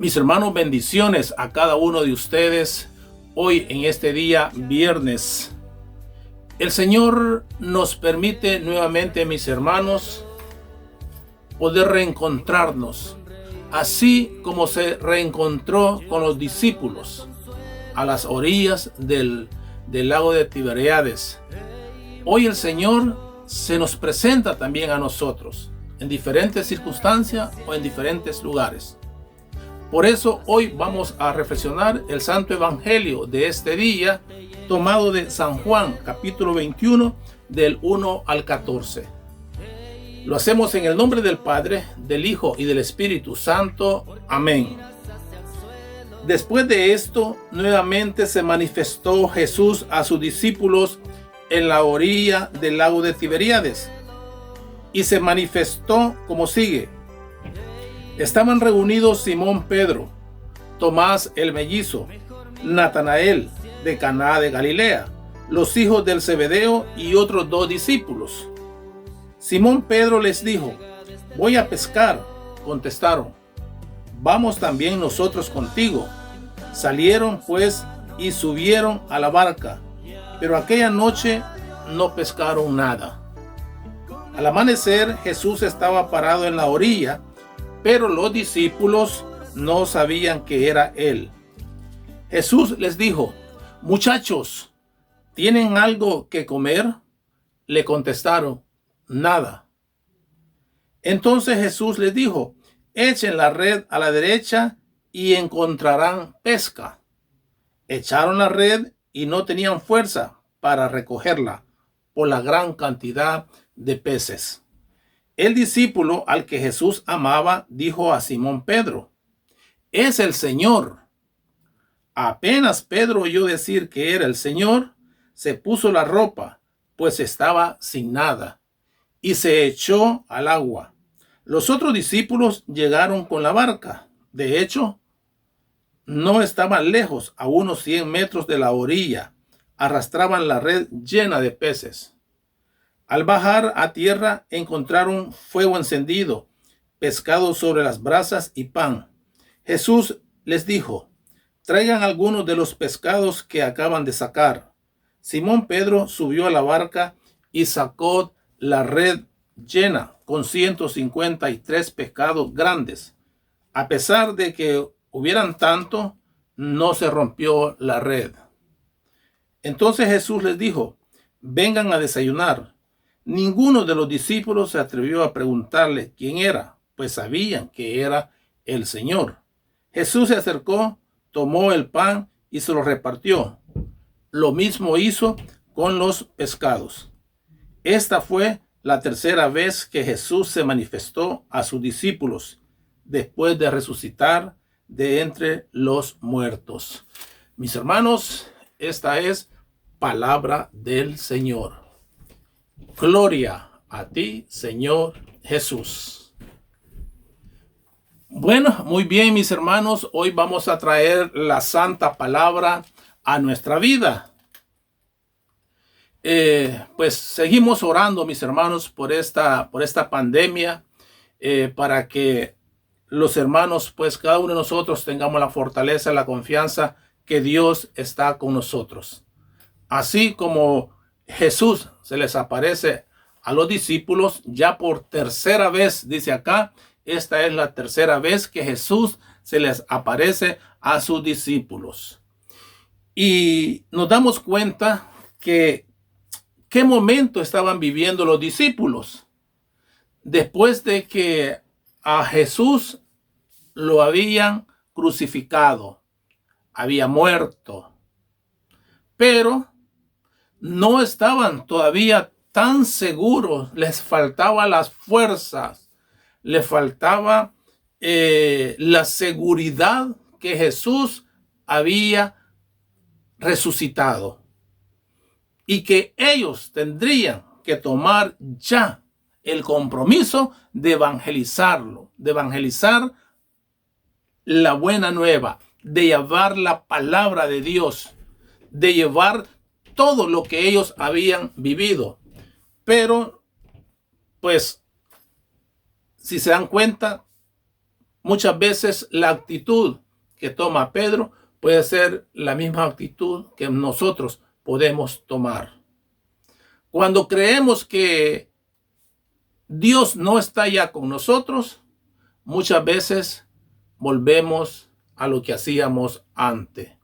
Mis hermanos, bendiciones a cada uno de ustedes hoy en este día viernes. El Señor nos permite nuevamente, mis hermanos, poder reencontrarnos, así como se reencontró con los discípulos a las orillas del lago de Tiberíades. Hoy el Señor se nos presenta también a nosotros en diferentes circunstancias o en diferentes lugares. Por eso hoy vamos a reflexionar el Santo Evangelio de este día, tomado de San Juan, capítulo 21, del 1 al 14. Lo hacemos en el nombre del Padre, del Hijo y del Espíritu Santo. Amén. Después de esto, nuevamente se manifestó Jesús a sus discípulos en la orilla del lago de Tiberíades, y se manifestó como sigue. Estaban reunidos Simón Pedro, Tomás el mellizo, Natanael de Caná de Galilea, los hijos del Zebedeo y otros 2 discípulos. Simón Pedro les dijo: voy a pescar. Contestaron: vamos también nosotros contigo. Salieron pues y subieron a la barca, pero aquella noche no pescaron nada. Al amanecer, Jesús estaba parado en la orilla, pero los discípulos no sabían que era él. Jesús les dijo: muchachos, ¿tienen algo que comer? Le contestaron: nada. Entonces Jesús les dijo: echen la red a la derecha y encontrarán pesca. Echaron la red y no tenían fuerza para recogerla por la gran cantidad de peces. El discípulo al que Jesús amaba dijo a Simón Pedro: es el Señor. Apenas Pedro oyó decir que era el Señor, se puso la ropa, pues estaba sin nada, y se echó al agua. Los otros discípulos llegaron con la barca. De hecho, no estaban lejos, a unos 100 metros de la orilla. Arrastraban la red llena de peces. Al bajar a tierra encontraron fuego encendido, pescado sobre las brasas y pan. Jesús les dijo: traigan algunos de los pescados que acaban de sacar. Simón Pedro subió a la barca y sacó la red llena con 153 pescados grandes. A pesar de que hubieran tanto, no se rompió la red. Entonces Jesús les dijo: vengan a desayunar. Ninguno de los discípulos se atrevió a preguntarle quién era, pues sabían que era el Señor. Jesús se acercó, tomó el pan y se lo repartió. Lo mismo hizo con los pescados. Esta fue la tercera vez que Jesús se manifestó a sus discípulos después de resucitar de entre los muertos. Mis hermanos, esta es palabra del Señor. Gloria a ti, Señor Jesús. Bueno, muy bien, mis hermanos, hoy vamos a traer la santa palabra a nuestra vida. Pues seguimos orando, mis hermanos, por esta pandemia, para que los hermanos, pues cada uno de nosotros tengamos la fortaleza, la confianza que Dios está con nosotros. Así como Jesús se les aparece a los discípulos ya por tercera vez, dice acá, esta es la tercera vez que Jesús se les aparece a sus discípulos. Y nos damos cuenta que qué momento estaban viviendo los discípulos después de que a Jesús lo habían crucificado, había muerto, pero no estaban todavía tan seguros, les faltaban las fuerzas, les faltaba la seguridad que Jesús había resucitado y que ellos tendrían que tomar ya el compromiso de evangelizarlo, de evangelizar la buena nueva, de llevar la palabra de Dios, de llevar todo lo que ellos habían vivido. Pero, pues, si se dan cuenta, muchas veces la actitud que toma Pedro puede ser la misma actitud que nosotros podemos tomar. Cuando creemos que Dios no está ya con nosotros, muchas veces volvemos a lo que hacíamos antes.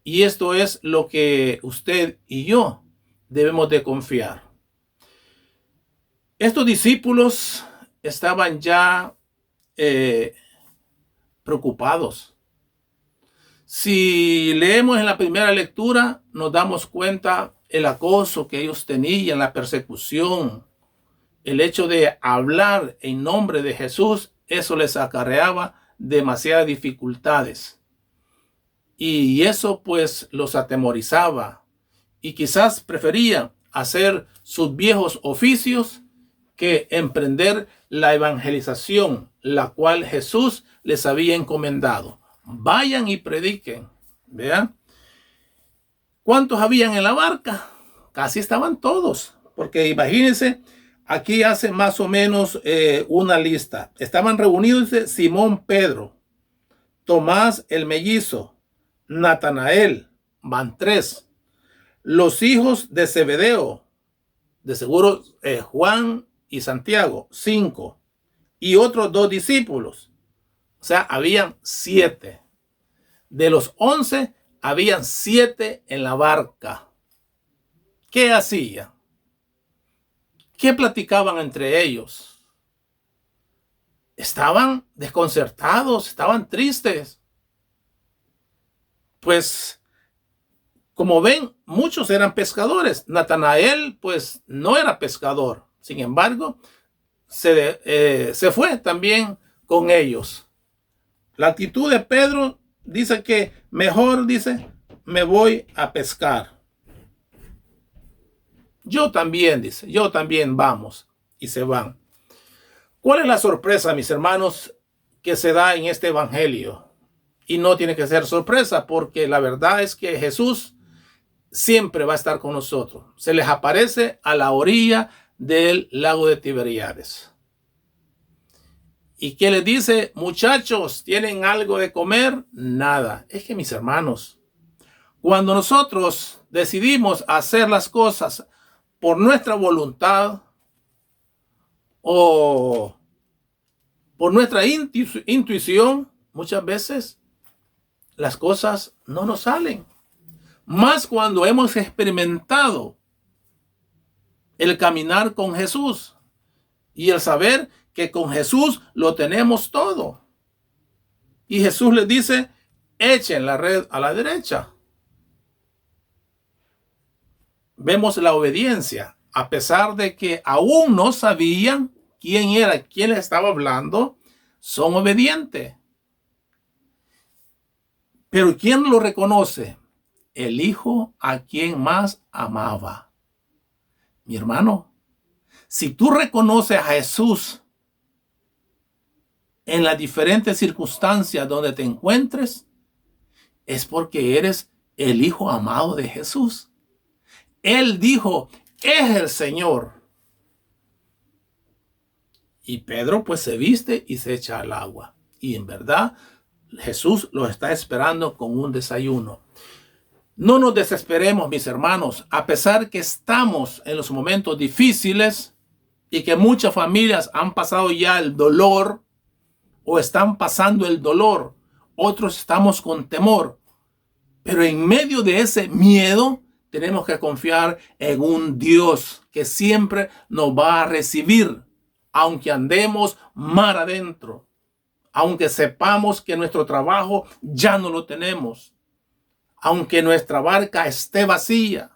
Y esto es lo que usted y yo debemos de confiar. Estos discípulos estaban ya preocupados. Si leemos en la primera lectura, nos damos cuenta el acoso que ellos tenían, la persecución, el hecho de hablar en nombre de Jesús, eso les acarreaba demasiadas dificultades. Y eso pues los atemorizaba. Y quizás preferían hacer sus viejos oficios que emprender la evangelización, la cual Jesús les había encomendado. Vayan y prediquen. ¿Vean? ¿Cuántos habían en la barca? Casi estaban todos. Porque imagínense, aquí hace más o menos una lista. Estaban reunidos Simón Pedro, Tomás el mellizo, Natanael, van 3. Los hijos de Zebedeo, de seguro Juan y Santiago, 5. Y otros 2 discípulos. O sea, habían 7. De los 11, habían 7 en la barca. ¿Qué hacían? ¿Qué platicaban entre ellos? Estaban desconcertados, estaban tristes. Pues, como ven, muchos eran pescadores. Natanael, pues, no era pescador. Sin embargo, se fue también con ellos. La actitud de Pedro dice que mejor, dice, me voy a pescar. Yo también, dice, yo también vamos. Y se van. ¿Cuál es la sorpresa, mis hermanos, que se da en este evangelio? Y no tiene que ser sorpresa, porque la verdad es que Jesús siempre va a estar con nosotros. Se les aparece a la orilla del lago de Tiberíades. ¿Y qué les dice? Muchachos, ¿tienen algo de comer? Nada. Es que, mis hermanos, cuando nosotros decidimos hacer las cosas por nuestra voluntad o por nuestra intuición, muchas veces las cosas no nos salen. Más cuando hemos experimentado el caminar con Jesús y el saber que con Jesús lo tenemos todo. Y Jesús les dice, echen la red a la derecha. Vemos la obediencia, a pesar de que aún no sabían quién era, quién les estaba hablando, son obedientes. Pero ¿quién lo reconoce? El Hijo a quien más amaba. Mi hermano, si tú reconoces a Jesús en las diferentes circunstancias donde te encuentres, es porque eres el Hijo amado de Jesús. Él dijo, es el Señor. Y Pedro pues se viste y se echa al agua. Y en verdad, Jesús lo está esperando con un desayuno. No nos desesperemos, mis hermanos, a pesar que estamos en los momentos difíciles y que muchas familias han pasado ya el dolor o están pasando el dolor. Otros estamos con temor. Pero en medio de ese miedo, tenemos que confiar en un Dios que siempre nos va a recibir, aunque andemos mar adentro, aunque sepamos que nuestro trabajo ya no lo tenemos, aunque nuestra barca esté vacía,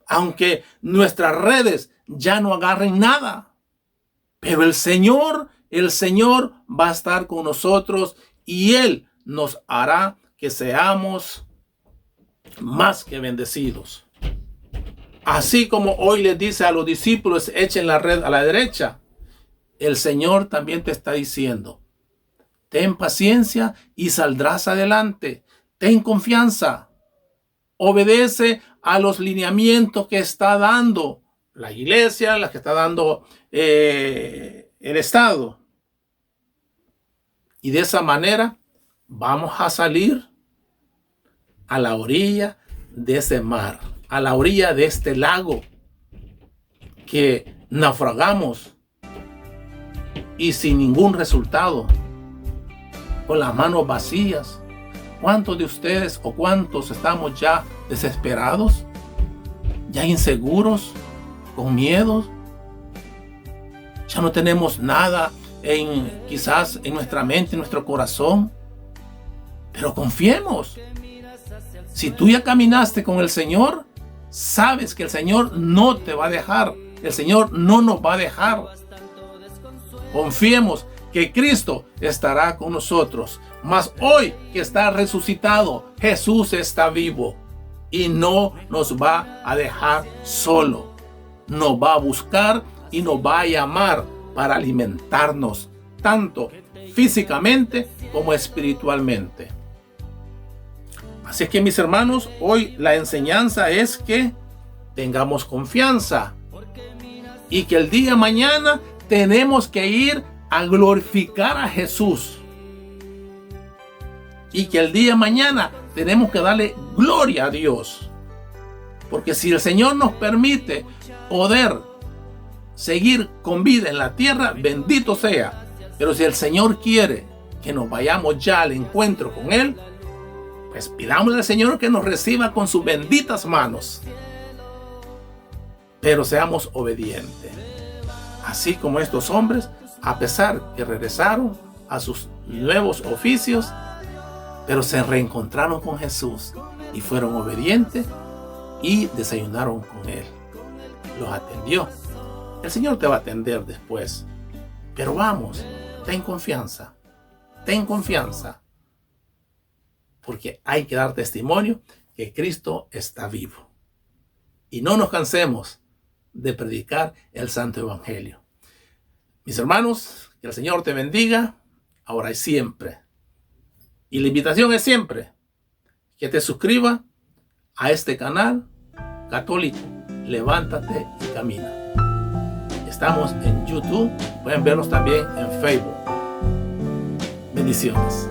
aunque nuestras redes ya no agarren nada. Pero el Señor va a estar con nosotros y Él nos hará que seamos más que bendecidos. Así como hoy les dice a los discípulos, echen la red a la derecha, el Señor también te está diciendo, ten paciencia y saldrás adelante. Ten confianza. Obedece a los lineamientos que está dando la iglesia, las que está dando el Estado. Y de esa manera vamos a salir a la orilla de ese mar, a la orilla de este lago que naufragamos y sin ningún resultado, con las manos vacías. ¿Cuántos de ustedes o cuántos estamos ya desesperados, ya inseguros, con miedo? Ya no tenemos nada quizás en nuestra mente, en nuestro corazón. Pero confiemos. Si tú ya caminaste con el Señor, sabes que el Señor no te va a dejar. El Señor no nos va a dejar. Confiemos que Cristo estará con nosotros. Mas hoy que está resucitado, Jesús está vivo y no nos va a dejar solo. Nos va a buscar y nos va a llamar para alimentarnos, tanto físicamente como espiritualmente. Así que, mis hermanos, hoy la enseñanza es que tengamos confianza y que el día de mañana tenemos que ir a glorificar a Jesús. Y que el día de mañana tenemos que darle gloria a Dios. Porque si el Señor nos permite poder seguir con vida en la tierra, bendito sea. Pero si el Señor quiere que nos vayamos ya al encuentro con Él, pues pidámosle al Señor que nos reciba con sus benditas manos. Pero seamos obedientes. Así como estos hombres, a pesar que regresaron a sus nuevos oficios, pero se reencontraron con Jesús y fueron obedientes y desayunaron con Él. Los atendió. El Señor te va a atender después. Pero vamos, ten confianza. Ten confianza. Porque hay que dar testimonio que Cristo está vivo. Y no nos cansemos de predicar el Santo Evangelio. Mis hermanos, que el Señor te bendiga, ahora y siempre. Y la invitación es siempre que te suscribas a este canal católico. Levántate y camina. Estamos en YouTube. Pueden vernos también en Facebook. Bendiciones.